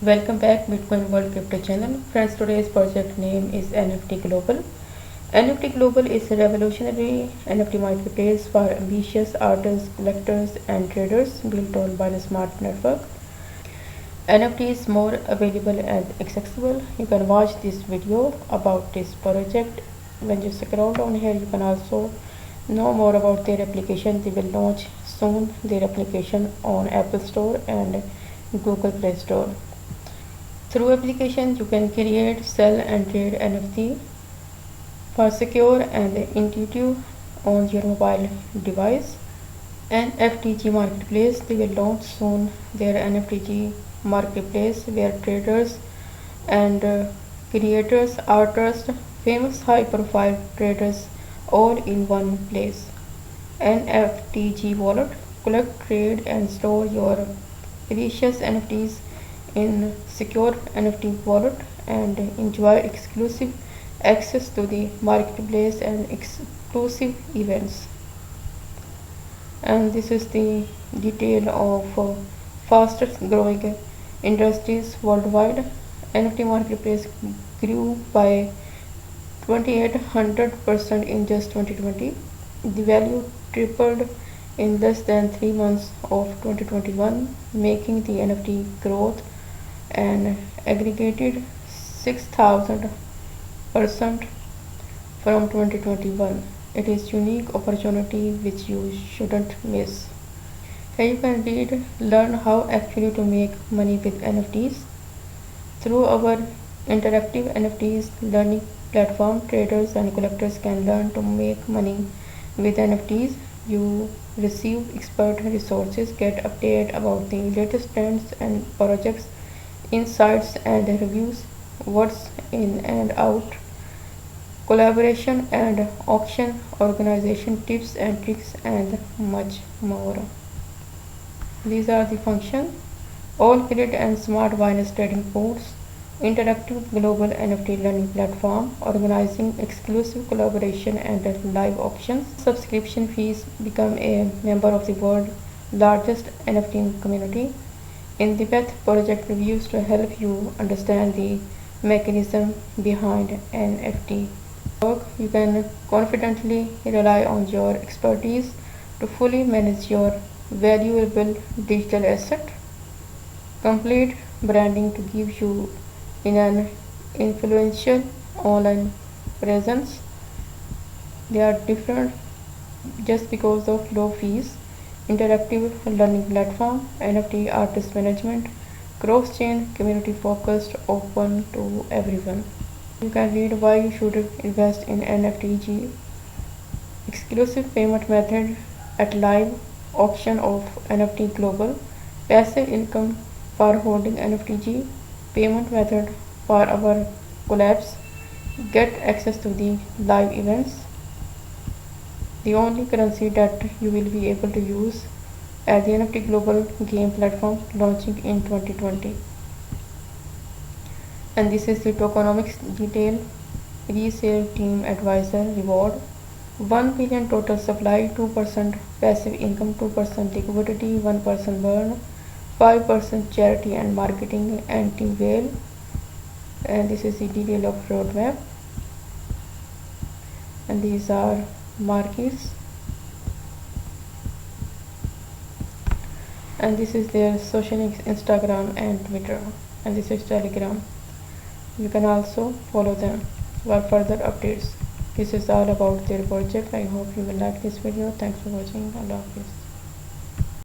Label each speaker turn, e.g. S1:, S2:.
S1: Welcome back Bitcoin World Crypto channel. Friends, today's project name is NFT Global. NFT Global is a revolutionary NFT marketplace for ambitious artists, collectors and traders built on Binance Smart Network. NFT is more available and accessible. You can watch this video about this project. When you scroll down here, you can also know more about their application. They will launch soon their application on Apple Store and Google Play Store. Through application, you can create, sell and trade NFT for secure and intuitive on your mobile device. NFTG Marketplace, they will launch soon their NFTG Marketplace where traders and creators, artists, famous high-profile traders all in one place. NFTG Wallet, collect, trade and store your precious NFTs in secure NFT wallet and enjoy exclusive access to the marketplace and exclusive events. And this is the detail of fastest growing industries worldwide. NFT marketplace grew by 2800% in just 2020. The value tripled in less than 3 months of 2021, making the NFT growth and aggregated 6,000% from 2021. It is unique opportunity which you shouldn't miss. Here you can read, learn how actually to make money with NFTs. Through our interactive NFTs learning platform, traders and collectors can learn to make money with NFTs. You receive expert resources, get updated about the latest trends and projects, insights and reviews, what's in and out, collaboration and auction organization tips and tricks and much more. These are the functions: all credit and smart Binance trading ports, interactive global NFT learning platform, organizing exclusive collaboration and live auctions, subscription fees, become a member of the world's largest NFT community, in-depth project reviews to help you understand the mechanism behind NFT work. You can confidently rely on your expertise to fully manage your valuable digital asset. Complete branding to give you an influential online presence. They are different just because of low fees. Interactive learning platform, NFT artist management, cross-chain, community focused, open to everyone. You can read why you should invest in NFTG. Exclusive payment method at live auction of NFT Global. Passive income for holding NFTG. Payment method for our collabs. Get access to the live events. The only currency that you will be able to use at the NFT Global game platform launching in 2020. And this is the tokenomics detail. Resale team advisor reward 1 billion total supply, 2% passive income, 2% liquidity, 1% burn, 5% charity and marketing anti-whale. And this is the detail of roadmap. And these are markets, and this is their social Instagram and Twitter, and this is Telegram. You can also follow them for further updates. This is all about their project. I hope you will like this video. Thanks for watching. Allah Hafiz.